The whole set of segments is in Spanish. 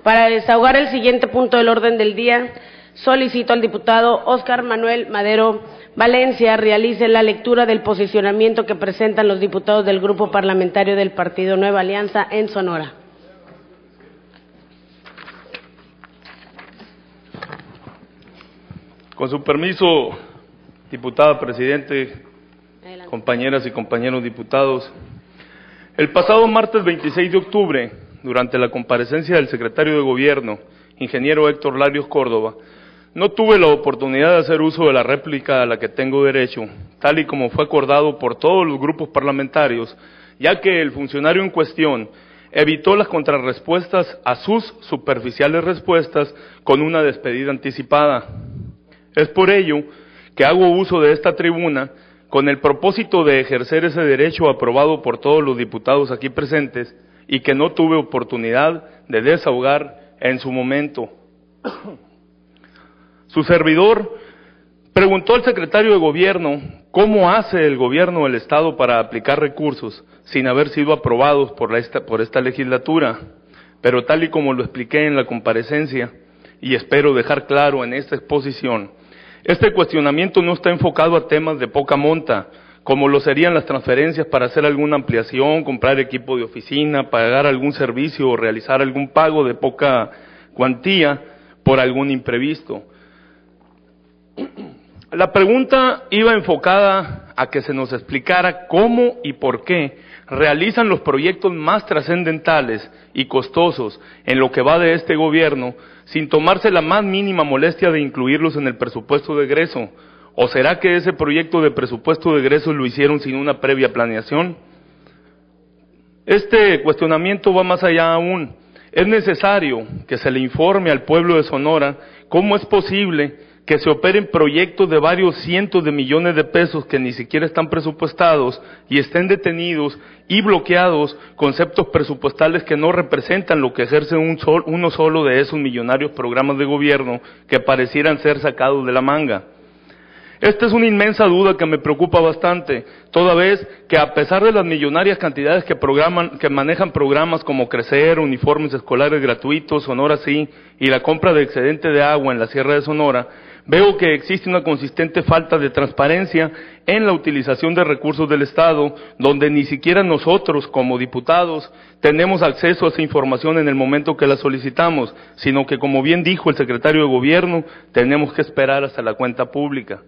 Para desahogar el siguiente punto del orden del día, solicito al diputado Óscar Manuel Madero Valencia realice la lectura del posicionamiento que presentan los diputados del Grupo Parlamentario del Partido Nueva Alianza en Sonora. Con su permiso, diputada presidente, Adelante. Compañeras y compañeros diputados, el pasado martes 26 de octubre, durante la comparecencia del secretario de Gobierno, ingeniero Héctor Larios Córdoba, no tuve la oportunidad de hacer uso de la réplica a la que tengo derecho, tal y como fue acordado por todos los grupos parlamentarios, ya que el funcionario en cuestión evitó las contrarrespuestas a sus superficiales respuestas con una despedida anticipada. Es por ello que hago uso de esta tribuna con el propósito de ejercer ese derecho aprobado por todos los diputados aquí presentes y que no tuve oportunidad de desahogar en su momento. Su servidor preguntó al secretario de Gobierno cómo hace el Gobierno del Estado para aplicar recursos sin haber sido aprobados por esta legislatura, pero tal y como lo expliqué en la comparecencia, y espero dejar claro en esta exposición, este cuestionamiento no está enfocado a temas de poca monta, como lo serían las transferencias para hacer alguna ampliación, comprar equipo de oficina, pagar algún servicio o realizar algún pago de poca cuantía por algún imprevisto. La pregunta iba enfocada a que se nos explicara cómo y por qué realizan los proyectos más trascendentales y costosos en lo que va de este gobierno sin tomarse la más mínima molestia de incluirlos en el presupuesto de egreso. ¿O será que ese proyecto de presupuesto de egreso lo hicieron sin una previa planeación? Este cuestionamiento va más allá aún. Es necesario que se le informe al pueblo de Sonora cómo es posible que se operen proyectos de varios cientos de millones de pesos que ni siquiera están presupuestados y estén detenidos y bloqueados conceptos presupuestales que no representan lo que ejerce uno solo de esos millonarios programas de gobierno que parecieran ser sacados de la manga. Esta es una inmensa duda que me preocupa bastante, toda vez que a pesar de las millonarias cantidades que manejan programas como Crecer, uniformes escolares gratuitos, Sonora Sí, y la compra de excedente de agua en la Sierra de Sonora, veo que existe una consistente falta de transparencia en la utilización de recursos del Estado, donde ni siquiera nosotros, como diputados, tenemos acceso a esa información en el momento que la solicitamos, sino que, como bien dijo el secretario de Gobierno, tenemos que esperar hasta la cuenta pública.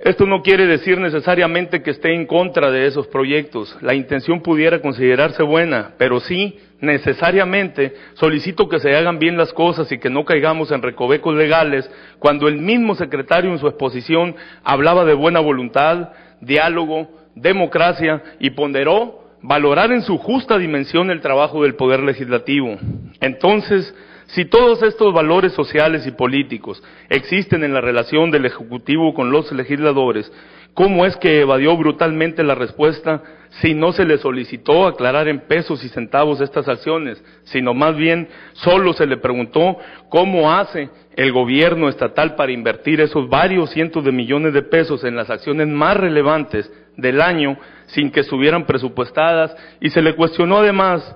Esto no quiere decir necesariamente que esté en contra de esos proyectos. La intención pudiera considerarse buena, pero sí, necesariamente, solicito que se hagan bien las cosas y que no caigamos en recovecos legales, cuando el mismo secretario en su exposición hablaba de buena voluntad, diálogo, democracia y ponderó valorar en su justa dimensión el trabajo del Poder Legislativo. Entonces, si todos estos valores sociales y políticos existen en la relación del Ejecutivo con los legisladores, ¿cómo es que evadió brutalmente la respuesta si no se le solicitó aclarar en pesos y centavos estas acciones, sino más bien solo se le preguntó cómo hace el gobierno estatal para invertir esos varios cientos de millones de pesos en las acciones más relevantes del año sin que estuvieran presupuestadas? Y se le cuestionó además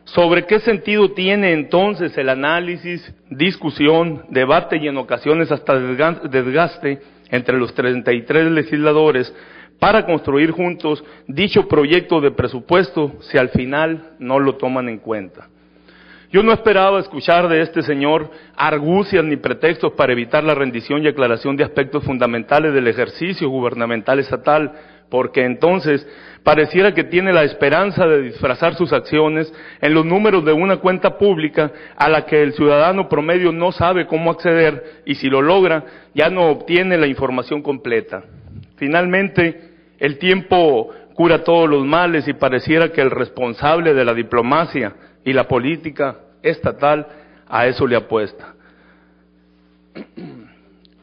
sobre qué sentido tiene entonces el análisis, discusión, debate y en ocasiones hasta desgaste entre los 33 legisladores para construir juntos dicho proyecto de presupuesto si al final no lo toman en cuenta. Yo no esperaba escuchar de este señor argucias ni pretextos para evitar la rendición y aclaración de aspectos fundamentales del ejercicio gubernamental estatal, porque entonces pareciera que tiene la esperanza de disfrazar sus acciones en los números de una cuenta pública a la que el ciudadano promedio no sabe cómo acceder y si lo logra ya no obtiene la información completa. Finalmente, el tiempo cura todos los males y pareciera que el responsable de la diplomacia y la política estatal a eso le apuesta.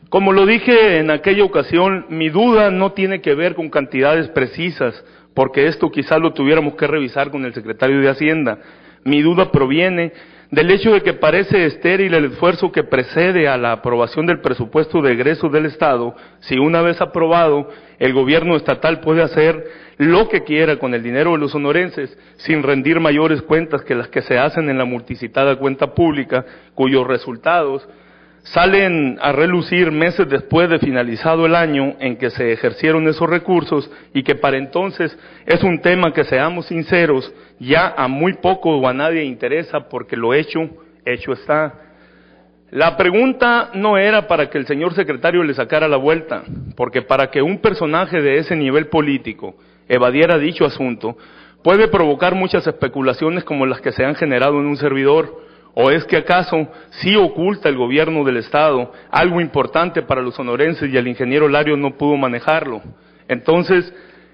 Como lo dije en aquella ocasión, mi duda no tiene que ver con cantidades precisas, porque esto quizás lo tuviéramos que revisar con el secretario de Hacienda. Mi duda proviene del hecho de que parece estéril el esfuerzo que precede a la aprobación del presupuesto de egresos del Estado, si una vez aprobado, el gobierno estatal puede hacer lo que quiera con el dinero de los sonorenses, sin rendir mayores cuentas que las que se hacen en la multicitada cuenta pública, cuyos resultados salen a relucir meses después de finalizado el año en que se ejercieron esos recursos, y que para entonces es un tema que, seamos sinceros, ya a muy poco o a nadie interesa, porque lo hecho está. La pregunta no era para que el señor secretario le sacara la vuelta, porque para que un personaje de ese nivel político evadiera dicho asunto, puede provocar muchas especulaciones como las que se han generado en un servidor. ¿O es que acaso sí oculta el gobierno del Estado algo importante para los sonorenses y el ingeniero Larios no pudo manejarlo? Entonces,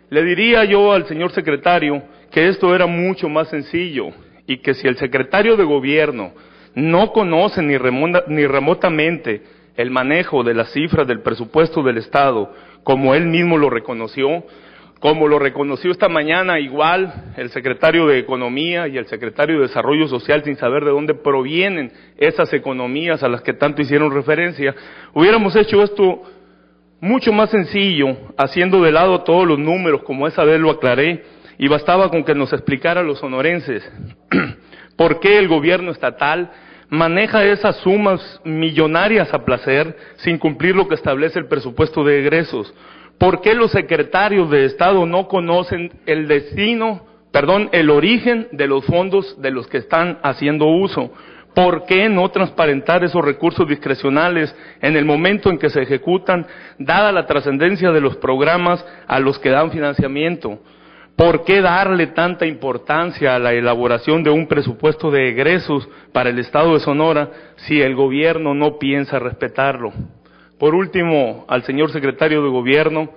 le diría yo al señor secretario que esto era mucho más sencillo, y que si el secretario de gobierno no conoce ni remotamente el manejo de las cifras del presupuesto del Estado, como él mismo lo reconoció, como lo reconoció esta mañana igual el secretario de Economía y el secretario de Desarrollo Social, sin saber de dónde provienen esas economías a las que tanto hicieron referencia, hubiéramos hecho esto mucho más sencillo, haciendo de lado todos los números, como esa vez lo aclaré, y bastaba con que nos explicara a los sonorenses por qué el gobierno estatal maneja esas sumas millonarias a placer sin cumplir lo que establece el presupuesto de egresos. ¿Por qué los secretarios de Estado no conocen el origen de los fondos de los que están haciendo uso? ¿Por qué no transparentar esos recursos discrecionales en el momento en que se ejecutan, dada la trascendencia de los programas a los que dan financiamiento? ¿Por qué darle tanta importancia a la elaboración de un presupuesto de egresos para el Estado de Sonora si el gobierno no piensa respetarlo? Por último, al señor secretario de Gobierno,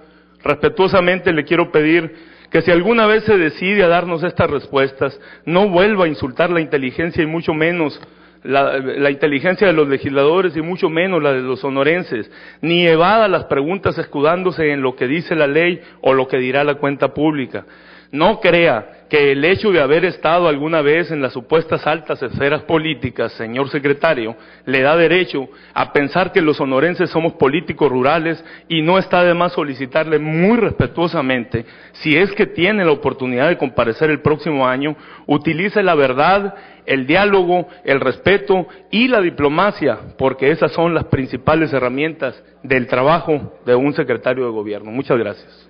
respetuosamente le quiero pedir que si alguna vez se decide a darnos estas respuestas, no vuelva a insultar la inteligencia y mucho menos la inteligencia de los legisladores y mucho menos la de los sonorenses, ni evada las preguntas escudándose en lo que dice la ley o lo que dirá la cuenta pública. No crea que el hecho de haber estado alguna vez en las supuestas altas esferas políticas, señor secretario, le da derecho a pensar que los sonorenses somos políticos rurales, y no está de más solicitarle muy respetuosamente, si es que tiene la oportunidad de comparecer el próximo año, utilice la verdad, el diálogo, el respeto y la diplomacia, porque esas son las principales herramientas del trabajo de un secretario de gobierno. Muchas gracias.